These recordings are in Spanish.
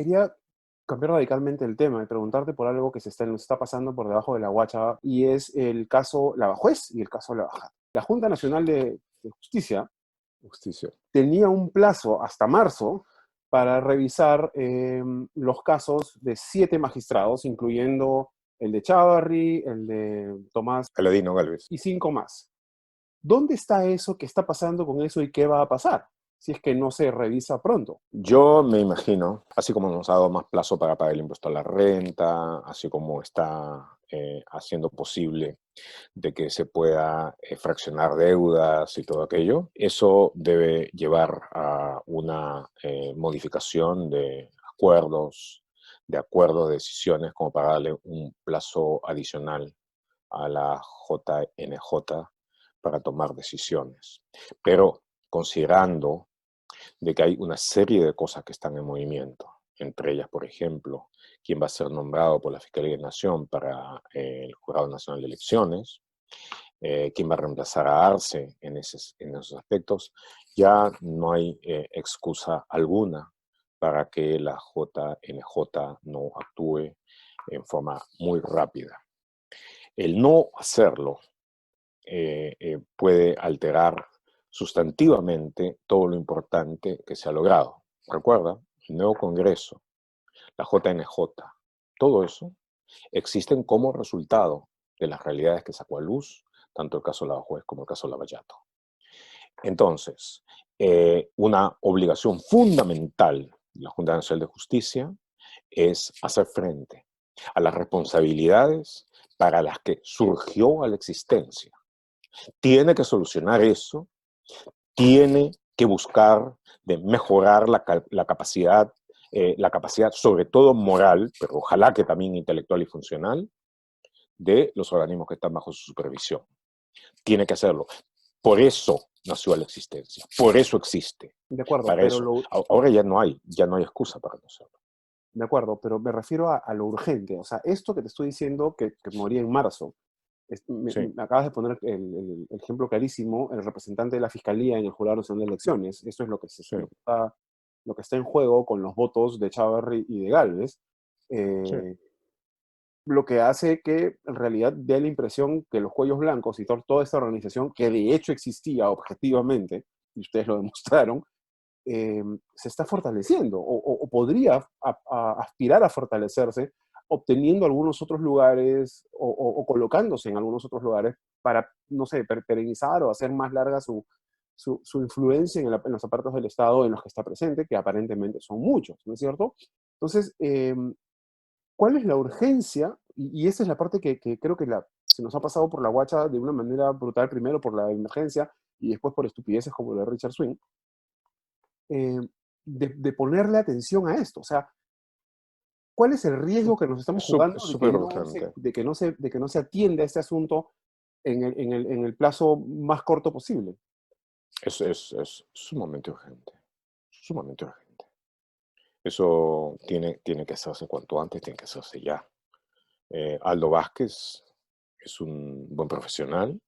Quería cambiar radicalmente el tema y preguntarte por algo que nos está pasando por debajo de la guacha, y es el caso Lavajuez y el caso Lavajato. La Junta Nacional de Justicia Justicia. tenía un plazo hasta marzo para revisar los casos de 7 magistrados, incluyendo el de Chávarri, el de Tomás Aladino Galvez. y 5 más. ¿Dónde está eso? ¿Qué está pasando con eso y qué va a pasar si es que no se revisa pronto? Yo me imagino, así como nos ha dado más plazo para pagar el impuesto a la renta, así como está haciendo posible de que se pueda fraccionar deudas y todo aquello, eso debe llevar a una modificación de acuerdos, de decisiones, como para darle un plazo adicional a la JNJ para tomar decisiones. Pero considerando de que hay una serie de cosas que están en movimiento, entre ellas, por ejemplo, quién va a ser nombrado por la Fiscalía de Nación para el Jurado Nacional de Elecciones, quién va a reemplazar a Arce en esos aspectos, ya no hay excusa alguna para que la JNJ no actúe en forma muy rápida. El no hacerlo puede alterar sustantivamente todo lo importante que se ha logrado. Recuerda, el nuevo Congreso, la JNJ, todo eso existen como resultado de las realidades que sacó a luz, tanto el caso Lavajuez como el caso Lavallato. Entonces, una obligación fundamental de la Junta Nacional de Justicia es hacer frente a las responsabilidades para las que surgió a la existencia. Tiene que solucionar eso, tiene que buscar de mejorar la capacidad sobre todo moral, pero ojalá que también intelectual y funcional, de los organismos que están bajo su supervisión. Tiene que hacerlo. Por eso nació la existencia, por eso existe, De acuerdo, para eso. Ahora ya no hay excusa para no hacerlo. de acuerdo, pero me refiero a lo urgente. O sea, esto que te estoy diciendo que moría en marzo, Sí, me acabas de poner el ejemplo clarísimo, el representante de la Fiscalía en el Jurado Nacional de Elecciones. Eso es sí, lo que está en juego con los votos de Chávarri y de Gálvez. sí. Eh, lo que hace que en realidad dé la impresión que los cuellos blancos y toda esta organización, que de hecho existía objetivamente, y ustedes lo demostraron, se está fortaleciendo o podría aspirar a fortalecerse obteniendo algunos otros lugares o colocándose en algunos otros lugares para, no sé, perenizar o hacer más larga su influencia en los aparatos del Estado en los que está presente, que aparentemente son muchos, ¿no es cierto? Entonces, ¿cuál es la urgencia? Y esa es la parte que creo que se nos ha pasado por la guacha de una manera brutal, primero por la emergencia y después por estupideces como la de Richard Swing, eh, de ponerle atención a esto. O sea, ¿cuál es el riesgo que nos estamos Es jugando súper urgente. de que no se atienda a este asunto en el plazo más corto posible? Es sumamente urgente. Sumamente urgente. Eso tiene que hacerse cuanto antes, tiene que hacerse ya. Aldo Vázquez es un buen profesional.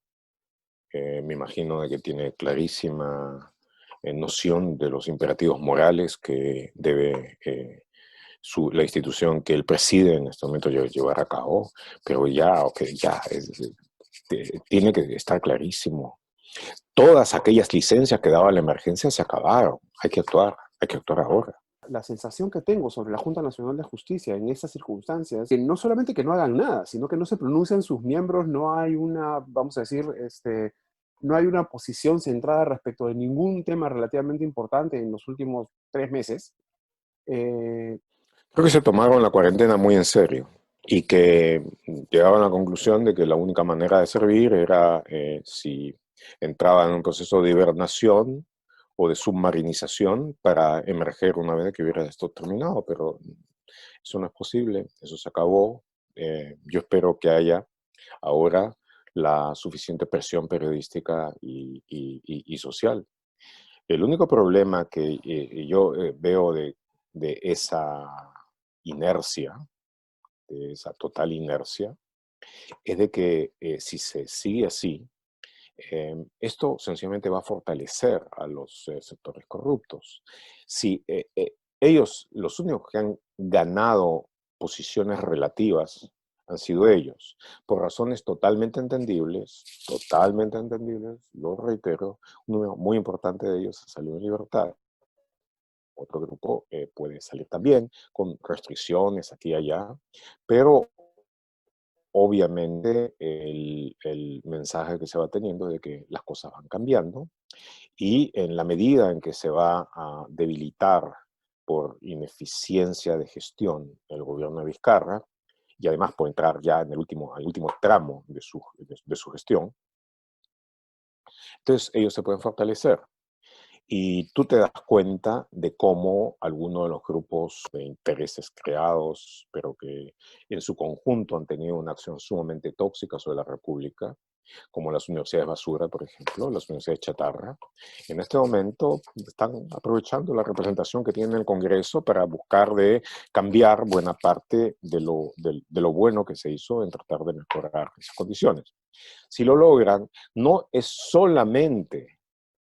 Me imagino de que tiene clarísima noción de los imperativos morales que debe la institución que él preside en este momento llevar a cabo, pero ya, okay, tiene que estar clarísimo. Todas aquellas licencias que daba la emergencia se acabaron. Hay que actuar ahora. La sensación que tengo sobre la Junta Nacional de Justicia en estas circunstancias, que no solamente que no hagan nada, sino que no se pronuncian sus miembros, no hay una, vamos a decir, no hay una posición centrada respecto de ningún tema relativamente importante en los últimos 3 meses. Eh, Creo que se tomaron la cuarentena muy en serio y que llegaban a la conclusión de que la única manera de servir era si entraban en un proceso de hibernación o de submarinización para emerger una vez que hubiera esto terminado, pero eso no es posible, eso se acabó. Yo espero que haya ahora la suficiente presión periodística y social. El único problema que yo veo de esa inercia, de esa total inercia, es de que si se sigue así, esto sencillamente va a fortalecer a los sectores corruptos. Si ellos, los únicos que han ganado posiciones relativas han sido ellos, por razones totalmente entendibles, lo reitero, un número muy importante de ellos ha salido en libertad. Otro grupo puede salir también con restricciones aquí y allá, pero obviamente el mensaje que se va teniendo es de que las cosas van cambiando y en la medida en que se va a debilitar por ineficiencia de gestión el gobierno de Vizcarra, y además por entrar ya en al último tramo de su gestión, entonces ellos se pueden fortalecer. Y tú te das cuenta de cómo algunos de los grupos de intereses creados, pero que en su conjunto han tenido una acción sumamente tóxica sobre la República, como las universidades basura, por ejemplo, las universidades chatarra, en este momento están aprovechando la representación que tiene el Congreso para buscar de cambiar buena parte de lo bueno que se hizo en tratar de mejorar esas condiciones. Si lo logran, no es solamente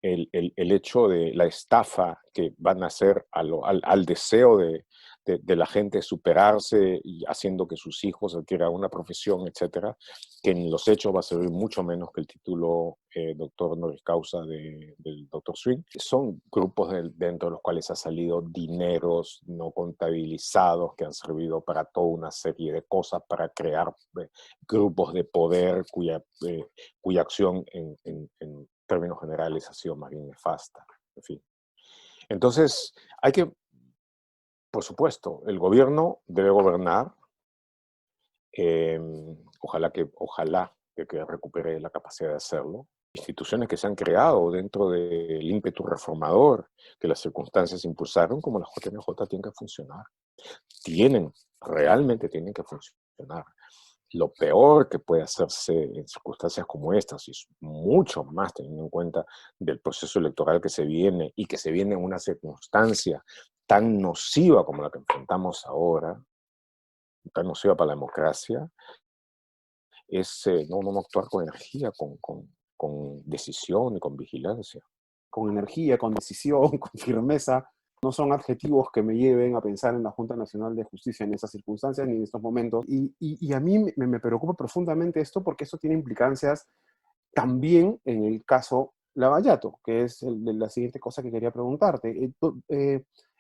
el hecho de la estafa que van a hacer al deseo de la gente superarse y haciendo que sus hijos adquieran una profesión, etcétera, que en los hechos va a servir mucho menos que el título doctor honoris causa del doctor Swing. Son grupos dentro de los cuales ha salido dineros no contabilizados que han servido para toda una serie de cosas, para crear grupos de poder cuya acción en términos generales ha sido más bien nefasta. En fin. Entonces, hay que, por supuesto, el gobierno debe gobernar, eh, ojalá que recupere la capacidad de hacerlo. Instituciones que se han creado dentro del ímpetu reformador que las circunstancias impulsaron, como la JNJ, tienen que funcionar. Realmente tienen que funcionar. Lo peor que puede hacerse en circunstancias como estas, y es mucho más teniendo en cuenta del proceso electoral que se viene y que se viene en una circunstancia tan nociva como la que enfrentamos ahora, tan nociva para la democracia, es no actuar con energía, con decisión y con vigilancia. Con energía, con decisión, con firmeza, no son adjetivos que me lleven a pensar en la Junta Nacional de Justicia en esas circunstancias ni en estos momentos. Y a mí me preocupa profundamente esto porque esto tiene implicancias también en el caso Lavallato, que es la siguiente cosa que quería preguntarte.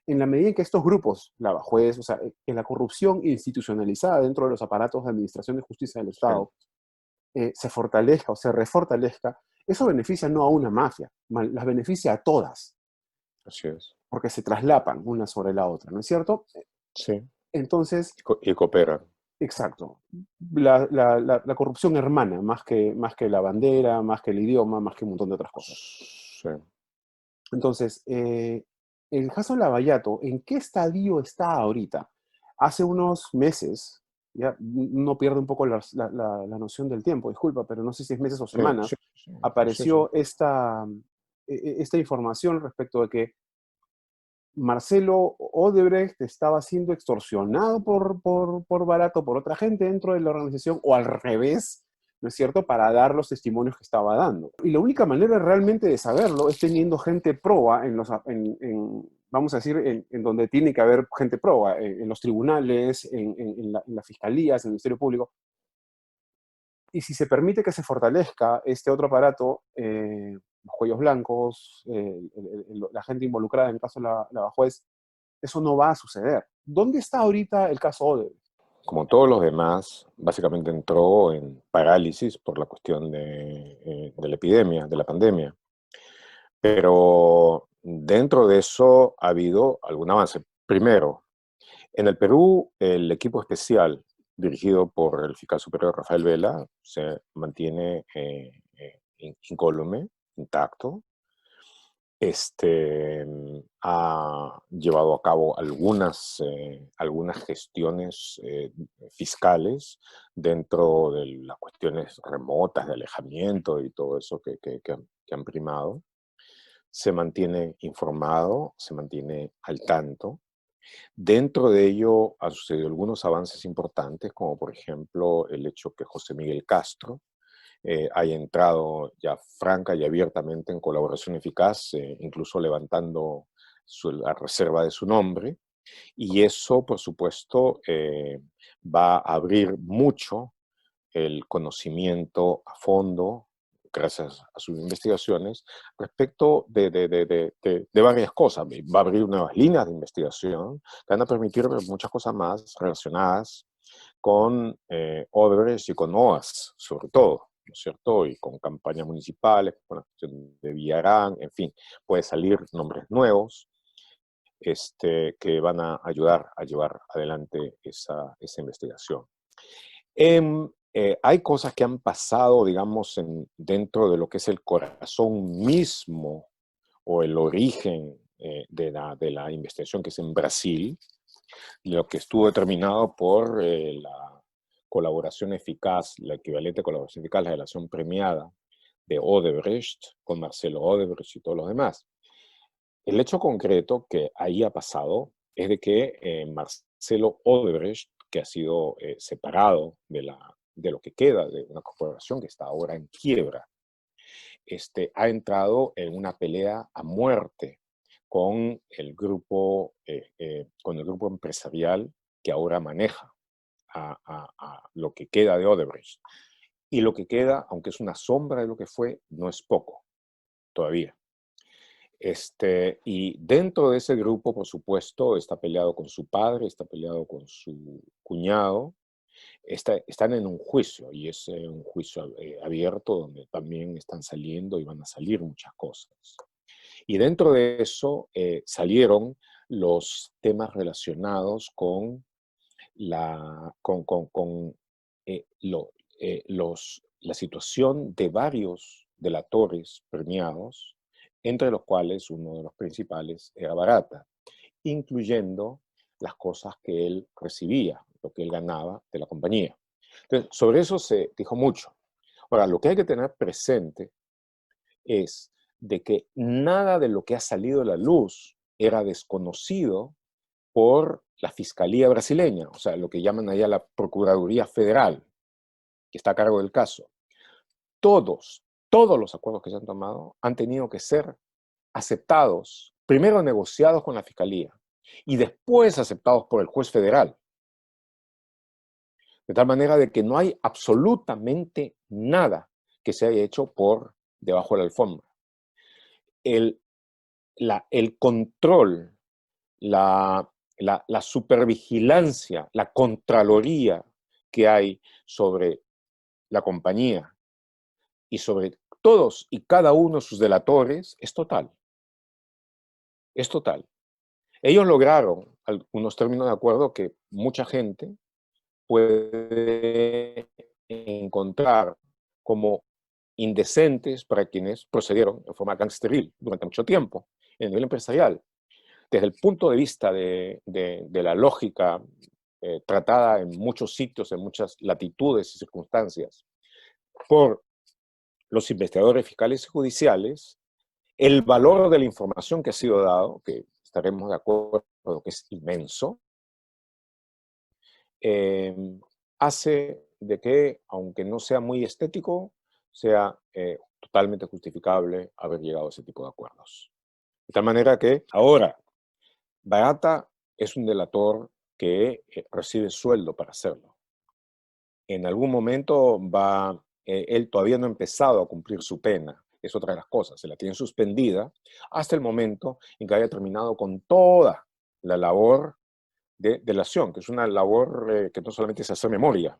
En la medida en que estos grupos, Lavajuez, o sea, que la corrupción institucionalizada dentro de los aparatos de administración de justicia del Estado se fortalezca o se refortalezca, eso beneficia no a una mafia, las beneficia a todas, Así es. porque se traslapan una sobre la otra, ¿no es cierto? Sí. Entonces, Y cooperan. exacto. La corrupción hermana, más que la bandera, más que el idioma, más que un montón de otras cosas. Sí. Entonces, el caso Lavallato, ¿en qué estadio está ahorita? Hace unos meses, ya no pierde un poco la noción del tiempo, disculpa, pero no sé si es meses o Sí, semanas, sí, sí, sí. apareció esta información respecto de que Marcelo Odebrecht estaba siendo extorsionado por Barato, por otra gente dentro de la organización, o al revés, ¿no es cierto?, para dar los testimonios que estaba dando. Y la única manera realmente de saberlo es teniendo gente proba vamos a decir, en donde tiene que haber gente proba, en los tribunales, en las fiscalías, en el Ministerio Público. Y si se permite que se fortalezca este otro aparato, los cuellos blancos, la gente involucrada en el caso de la Juez, eso no va a suceder. ¿Dónde está ahorita el caso Odebrecht? Como todos los demás, básicamente entró en parálisis por la cuestión de la epidemia, de la pandemia. Pero dentro de eso ha habido algún avance. Primero, en el Perú, el equipo especial dirigido por el fiscal superior Rafael Vela se mantiene incólume, intacto. Ha llevado a cabo algunas gestiones fiscales dentro de las cuestiones remotas de alejamiento y todo eso que han primado. Se mantiene informado, se mantiene al tanto. Dentro de ello han sucedido algunos avances importantes, como por ejemplo el hecho que José Miguel Castro haya entrado ya franca y abiertamente en colaboración eficaz, incluso levantando la reserva de su nombre, y eso, por supuesto, va a abrir mucho el conocimiento a fondo, gracias a sus investigaciones, respecto de varias cosas. Va a abrir nuevas líneas de investigación que van a permitir ver muchas cosas más relacionadas con Odebrecht y con OAS, sobre todo, ¿no es cierto? Y con campañas municipales, con la cuestión de Villarán, en fin, puede salir nombres nuevos que van a ayudar a llevar adelante esa investigación. Hay cosas que han pasado, digamos, dentro de lo que es el corazón mismo o el origen de la investigación, que es en Brasil, lo que estuvo determinado por la colaboración eficaz, la equivalente colaboración eficaz, la relación premiada de Odebrecht con Marcelo Odebrecht y todos los demás. El hecho concreto que ahí ha pasado es de que Marcelo Odebrecht, que ha sido separado de lo que queda de una corporación que está ahora en quiebra, ha entrado en una pelea a muerte con con el grupo empresarial que ahora maneja a lo que queda de Odebrecht. Y lo que queda, aunque es una sombra de lo que fue, no es poco todavía. Y dentro de ese grupo, por supuesto, está peleado con su padre, está peleado con su cuñado, están en un juicio, y es un juicio abierto donde también están saliendo y van a salir muchas cosas. Y dentro de eso salieron los temas relacionados con la situación de varios delatores premiados, entre los cuales uno de los principales era Barata, incluyendo las cosas que él recibía, lo que él ganaba de la compañía. Entonces, sobre eso se dijo mucho. Ahora, lo que hay que tener presente es de que nada de lo que ha salido a la luz era desconocido por la Fiscalía brasileña, o sea, lo que llaman allá la Procuraduría Federal, que está a cargo del caso. Todos los acuerdos que se han tomado han tenido que ser aceptados, primero negociados con la Fiscalía y después aceptados por el juez federal. De tal manera de que no hay absolutamente nada que se haya hecho por debajo de la alfombra. El control, la supervigilancia, la contraloría que hay sobre la compañía y sobre todos y cada uno de sus delatores es total. Es total. Ellos lograron algunos términos de acuerdo que mucha gente puede encontrar como indecentes para quienes procedieron en forma gangsteril durante mucho tiempo en el nivel empresarial. Desde el punto de vista de la lógica tratada en muchos sitios, en muchas latitudes y circunstancias, por los investigadores fiscales y judiciales, el valor de la información que ha sido dado, que estaremos de acuerdo que es inmenso, hace de que, aunque no sea muy estético, sea totalmente justificable haber llegado a ese tipo de acuerdos. De tal manera que ahora, Barata es un delator que recibe sueldo para hacerlo. En algún momento él todavía no ha empezado a cumplir su pena, es otra de las cosas, se la tiene suspendida hasta el momento en que haya terminado con toda la labor de delación, que es una labor que no solamente es hacer memoria,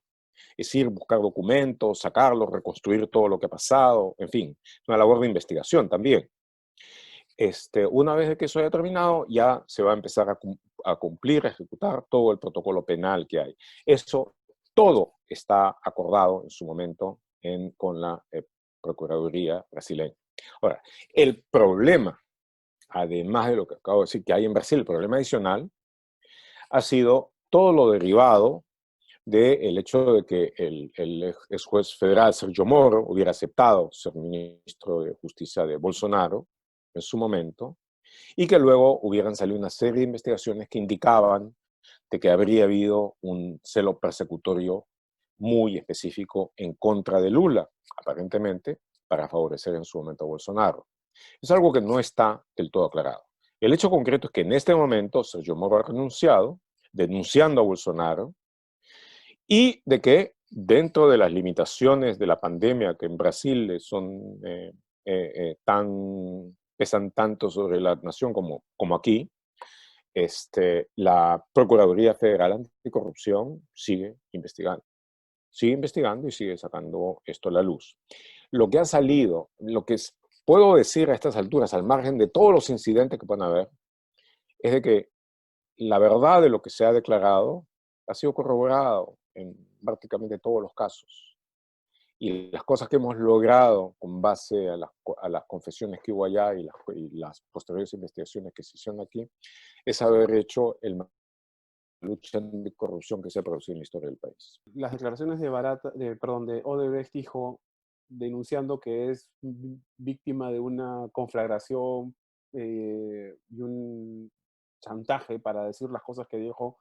es ir, buscar documentos, sacarlos, reconstruir todo lo que ha pasado, en fin, es una labor de investigación también. Una vez que eso haya terminado, ya se va a empezar a cumplir, a ejecutar todo el protocolo penal que hay. Eso todo está acordado en su momento con la Procuraduría brasileña. Ahora, el problema, además de lo que acabo de decir que hay en Brasil, el problema adicional ha sido todo lo derivado del hecho de que el ex juez federal Sergio Moro hubiera aceptado ser ministro de Justicia de Bolsonaro en su momento, y que luego hubieran salido una serie de investigaciones que indicaban de que habría habido un celo persecutorio muy específico en contra de Lula, aparentemente para favorecer en su momento a Bolsonaro. Es algo que no está del todo aclarado. El hecho concreto es que en este momento Sergio Moro ha renunciado, denunciando a Bolsonaro, y de que dentro de las limitaciones de la pandemia, que en Brasil pesan tanto sobre la nación como aquí, la Procuraduría Federal Anticorrupción sigue investigando y sigue sacando esto a la luz. Lo que ha salido, puedo decir a estas alturas, al margen de todos los incidentes que puedan haber, es de que la verdad de lo que se ha declarado ha sido corroborado en prácticamente todos los casos. Y las cosas que hemos logrado con base a las confesiones que hubo allá y las posteriores investigaciones que se hicieron aquí, es haber hecho la lucha de corrupción que se ha producido en la historia del país. Las declaraciones de Odebrecht dijo, denunciando que es víctima de una conflagración y un chantaje para decir las cosas que dijo,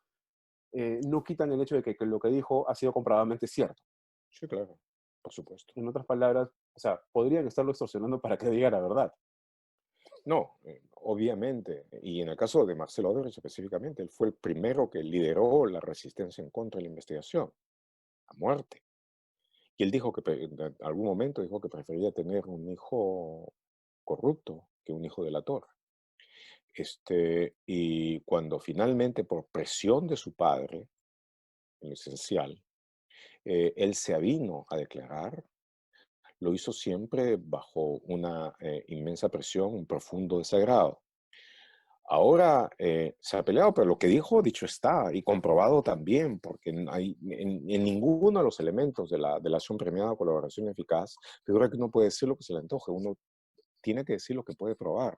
no quitan el hecho de que lo que dijo ha sido comprobadamente cierto. Sí, claro, por supuesto. En otras palabras, o sea, podrían estarlo extorsionando para que diga la verdad. No, obviamente. Y en el caso de Marcelo Odebrecht específicamente, él fue el primero que lideró la resistencia en contra de la investigación, a muerte. Y él dijo que en algún momento dijo que prefería tener un hijo corrupto que un hijo delator. Y cuando finalmente, por presión de su padre, en lo esencial, él se avino a declarar, lo hizo siempre bajo una inmensa presión, un profundo desagrado. Ahora se ha peleado, pero lo que dijo, dicho está, y comprobado también, porque en ninguno de los elementos de la delación premiada o colaboración eficaz, figura que uno puede decir lo que se le antoje, uno tiene que decir lo que puede probar.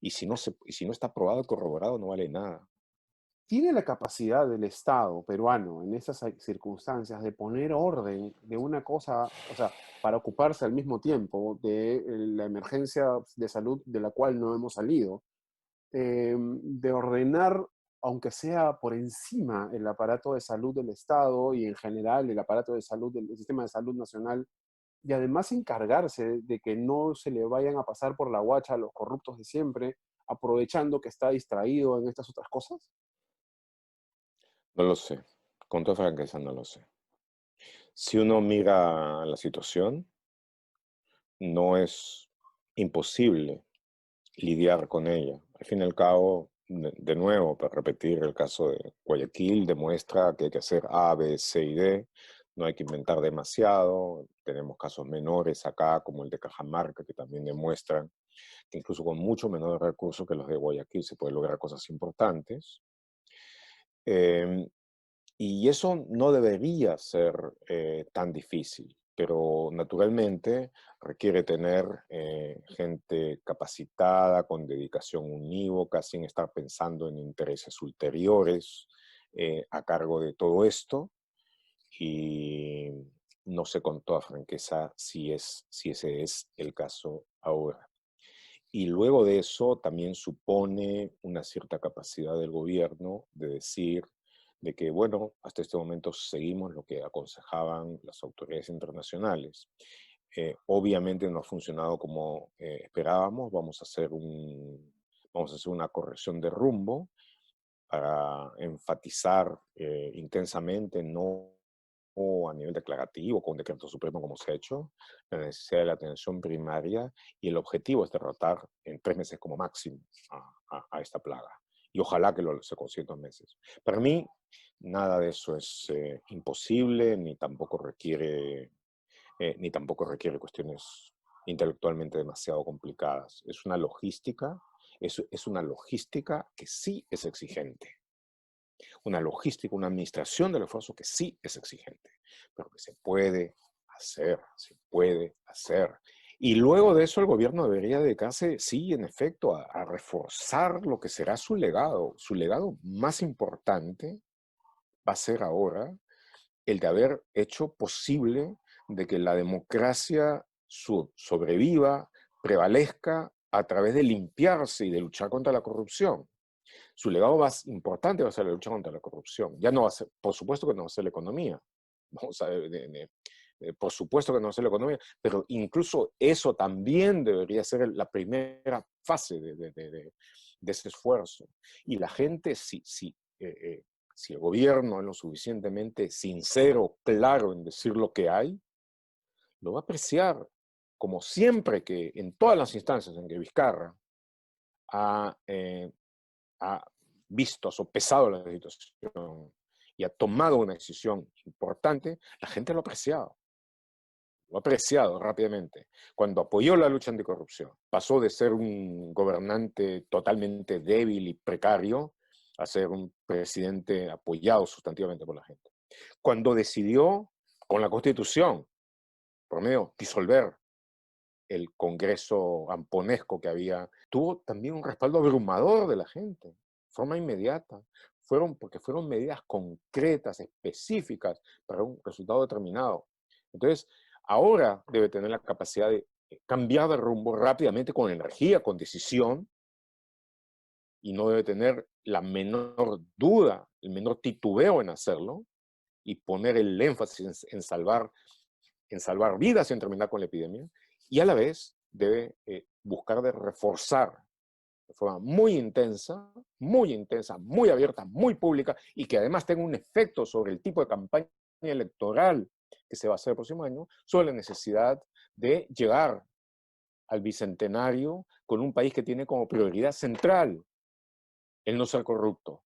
Y si no está probado y corroborado, no vale nada. ¿Tiene la capacidad del Estado peruano en esas circunstancias de poner orden de una cosa, o sea, para ocuparse al mismo tiempo de la emergencia de salud de la cual no hemos salido, de ordenar, aunque sea por encima, el aparato de salud del Estado y en general el aparato de salud del sistema de salud nacional, y además encargarse de que no se le vayan a pasar por la guacha a los corruptos de siempre, aprovechando que está distraído en estas otras cosas? No lo sé, con toda franqueza no lo sé. Si uno mira la situación, no es imposible lidiar con ella. Al fin y al cabo, de nuevo, para repetir el caso de Guayaquil, demuestra que hay que hacer A, B, C y D, no hay que inventar demasiado. Tenemos casos menores acá, como el de Cajamarca, que también demuestran que incluso con mucho menores recursos que los de Guayaquil se pueden lograr cosas importantes. Eh, y eso no debería ser tan difícil, pero naturalmente requiere tener gente capacitada, con dedicación unívoca, sin estar pensando en intereses ulteriores a cargo de todo esto. Y no sé con toda franqueza si ese es el caso ahora. Y luego de eso también supone una cierta capacidad del gobierno de decir de que, bueno, hasta este momento seguimos lo que aconsejaban las autoridades internacionales. Obviamente no ha funcionado como esperábamos, vamos a hacer una corrección de rumbo para enfatizar intensamente, no a nivel declarativo, con un decreto supremo como se ha hecho, la necesidad de la atención primaria y el objetivo es derrotar en 3 meses como máximo a esta plaga. Y ojalá que se consiga en 2 meses. Para mí, nada de eso es imposible, ni tampoco requiere cuestiones intelectualmente demasiado complicadas. Es una logística que sí es exigente, una logística, una administración del esfuerzo que sí es exigente, pero que se puede hacer, se puede hacer. Y luego de eso el gobierno debería dedicarse, sí, en efecto, a reforzar lo que será su legado. Su legado más importante va a ser ahora el de haber hecho posible de que la democracia sobreviva, prevalezca a través de limpiarse y de luchar contra la corrupción. Su legado más importante va a ser la lucha contra la corrupción. Ya no va a ser, por supuesto que no va a ser la economía, vamos a ver, por supuesto que no hacer la economía, pero incluso eso también debería ser la primera fase de ese esfuerzo. Y la gente, si el gobierno es lo suficientemente sincero, claro en decir lo que hay, lo va a apreciar, como siempre que en todas las instancias en que Vizcarra ha visto, sopesado la situación y ha tomado una decisión importante, la gente lo ha apreciado rápidamente. Cuando apoyó la lucha anticorrupción, pasó de ser un gobernante totalmente débil y precario a ser un presidente apoyado sustantivamente por la gente. Cuando decidió, con la Constitución, por medio, disolver el Congreso amponesco que había, tuvo también un respaldo abrumador de la gente, de forma inmediata. Porque fueron medidas concretas, específicas, para un resultado determinado. Entonces, ahora debe tener la capacidad de cambiar de rumbo rápidamente, con energía, con decisión, y no debe tener la menor duda, el menor titubeo en hacerlo, y poner el énfasis en salvar vidas y en terminar con la epidemia, y a la vez debe buscar de reforzar de forma muy intensa, muy abierta, muy pública, y que además tenga un efecto sobre el tipo de campaña electoral que se va a hacer el próximo año, sobre la necesidad de llegar al bicentenario con un país que tiene como prioridad central el no ser corrupto.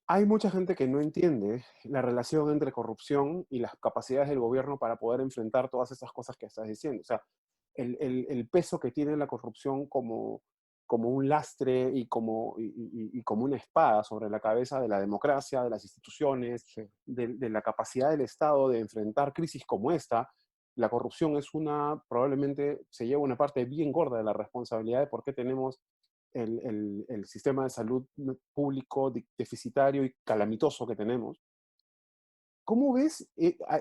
Hay mucha gente que no entiende la relación entre corrupción y las capacidades del gobierno para poder enfrentar todas esas cosas que estás diciendo. O sea, el peso que tiene la corrupción como un lastre y como una espada sobre la cabeza de la democracia, de las instituciones, Sí. de la capacidad del Estado de enfrentar crisis como esta. La corrupción probablemente se lleva una parte bien gorda de la responsabilidad de por qué tenemos el sistema de salud público deficitario y calamitoso que tenemos. ¿Cómo ves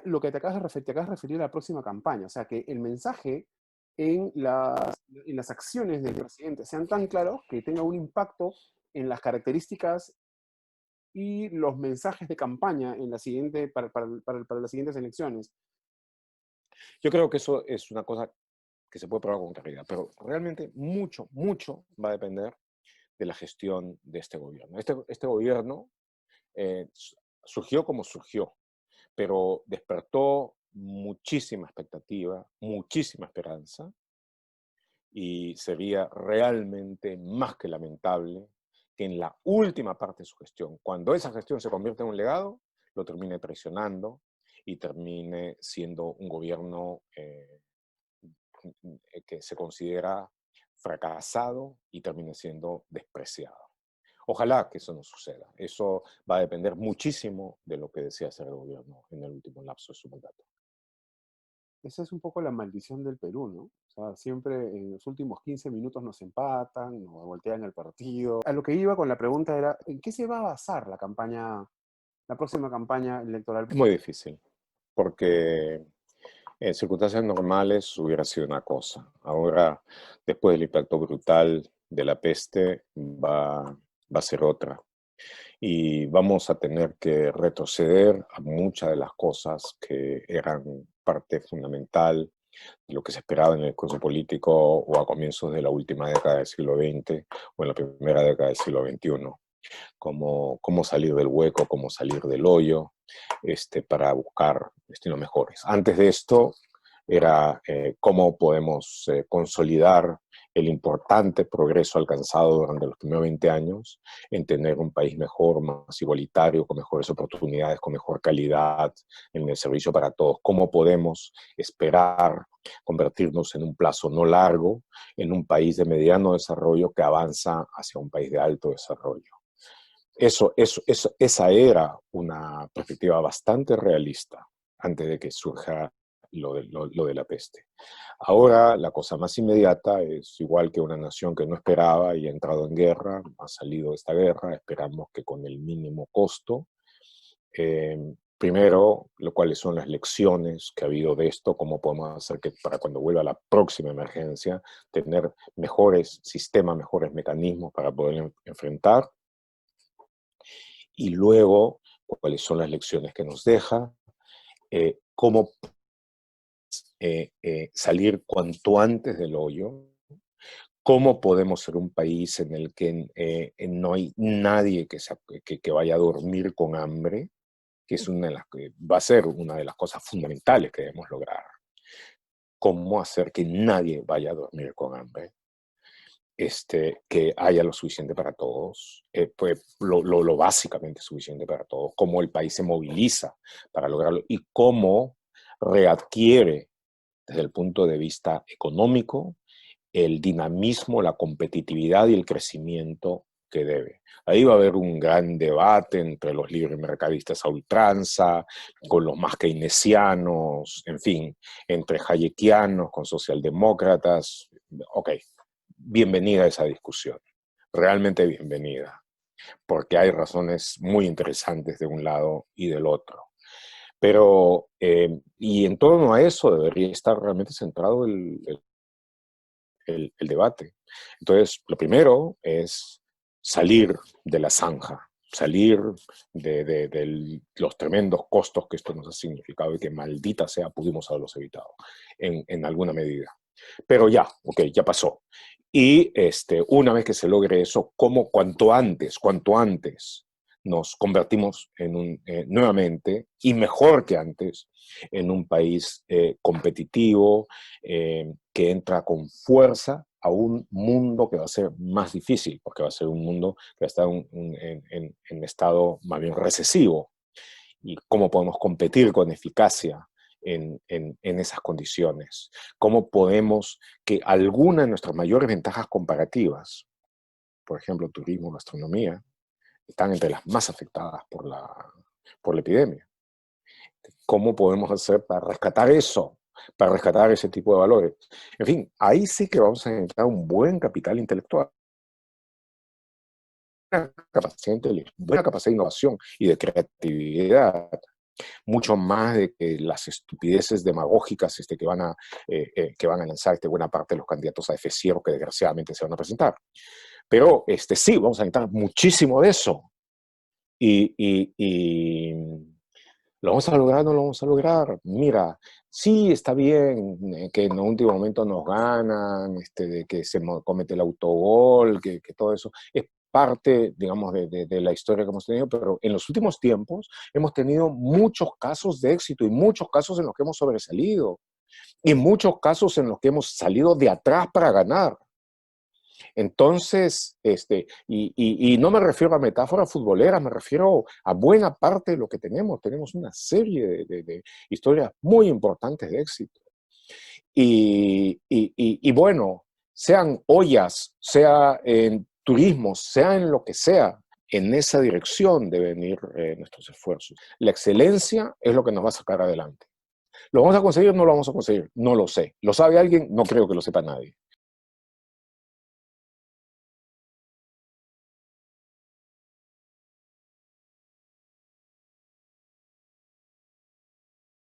lo que te acabas de referir a la próxima campaña? O sea, que el mensaje en las acciones del presidente sean tan claros que tenga un impacto en las características y los mensajes de campaña en para las siguientes elecciones. Yo creo que eso es una cosa que se puede probar con claridad, pero realmente mucho, mucho va a depender de la gestión de este gobierno. Este gobierno surgió como surgió, pero despertó muchísima expectativa, muchísima esperanza, y sería realmente más que lamentable que en la última parte de su gestión, cuando esa gestión se convierte en un legado, lo termine traicionando y termine siendo un gobierno que se considera fracasado y termine siendo despreciado. Ojalá que eso no suceda. Eso va a depender muchísimo de lo que desea hacer el gobierno en el último lapso de su mandato. Esa es un poco la maldición del Perú, ¿no? O sea, siempre en los últimos 15 minutos nos empatan, nos voltean el partido. A lo que iba con la pregunta era, ¿en qué se va a basar la próxima campaña electoral? Es muy difícil, porque en circunstancias normales hubiera sido una cosa. Ahora, después del impacto brutal de la peste, va a ser otra. Y vamos a tener que retroceder a muchas de las cosas que eran parte fundamental de lo que se esperaba en el discurso político o a comienzos de la última década del siglo XX o en la primera década del siglo XXI. Cómo salir del hueco, cómo salir del hoyo, para buscar destinos mejores. Antes de esto era cómo podemos consolidar el importante progreso alcanzado durante los primeros 20 años en tener un país mejor, más igualitario, con mejores oportunidades, con mejor calidad en el servicio para todos. ¿Cómo podemos esperar convertirnos en un plazo no largo en un país de mediano desarrollo que avanza hacia un país de alto desarrollo? Esa era una perspectiva bastante realista antes de que surja lo de la peste. Ahora la cosa más inmediata es igual que una nación que no esperaba y ha entrado en guerra, ha salido de esta guerra, esperamos que con el mínimo costo. Primero, cuáles son las lecciones que ha habido de esto, cómo podemos hacer que para cuando vuelva la próxima emergencia, tener mejores sistemas, mejores mecanismos para poder enfrentar. Y luego, cuáles son las lecciones que nos deja, cómo salir cuanto antes del hoyo, cómo podemos ser un país en el que no hay nadie que vaya a dormir con hambre, que es una de las que va a ser una de las cosas fundamentales que debemos lograr. Cómo hacer que nadie vaya a dormir con hambre, que haya lo suficiente para todos, pues lo básicamente suficiente para todos, cómo el país se moviliza para lograrlo y cómo readquiere desde el punto de vista económico el dinamismo, la competitividad y el crecimiento que debe. Ahí va a haber un gran debate entre los libremercadistas a ultranza, con los más keynesianos, en fin, entre hayekianos con socialdemócratas. Ok, bienvenida a esa discusión, realmente bienvenida, porque hay razones muy interesantes de un lado y del otro. Pero, y en torno a eso debería estar realmente centrado el debate. Entonces, lo primero es salir de la zanja, salir de los tremendos costos que esto nos ha significado y que maldita sea pudimos haberlos evitado en alguna medida. Pero ya, ok, ya pasó. Y una vez que se logre eso, ¿cómo cuanto antes nos convertimos nuevamente, y mejor que antes, en un país competitivo, que entra con fuerza a un mundo que va a ser más difícil, porque va a ser un mundo que va a estar en estado más bien recesivo. Y cómo podemos competir con eficacia en esas condiciones. Cómo podemos que alguna de nuestras mayores ventajas comparativas, por ejemplo, turismo, gastronomía, están entre las más afectadas por la epidemia. ¿Cómo podemos hacer para rescatar eso? Para rescatar ese tipo de valores. En fin, ahí sí que vamos a necesitar un buen capital intelectual, buena capacidad de innovación y de creatividad, mucho más de que las estupideces demagógicas que van a lanzar buena parte de los candidatos a F0 que desgraciadamente se van a presentar. Pero sí, vamos a necesitar muchísimo de eso. Y ¿lo vamos a lograr o no lo vamos a lograr? Mira, sí, está bien que en un último momento nos ganan, de que se comete el autogol, que todo eso es parte, digamos, de la historia que hemos tenido, pero en los últimos tiempos hemos tenido muchos casos de éxito y muchos casos en los que hemos sobresalido y muchos casos en los que hemos salido de atrás para ganar. Entonces, y no me refiero a metáforas futboleras, me refiero a buena parte de lo que tenemos. Tenemos una serie de historias muy importantes de éxito. Y bueno, sean ollas, sea en turismo, sea en lo que sea, en esa dirección deben ir nuestros esfuerzos. La excelencia es lo que nos va a sacar adelante. ¿Lo vamos a conseguir o no lo vamos a conseguir? No lo sé. ¿Lo sabe alguien? No creo que lo sepa nadie.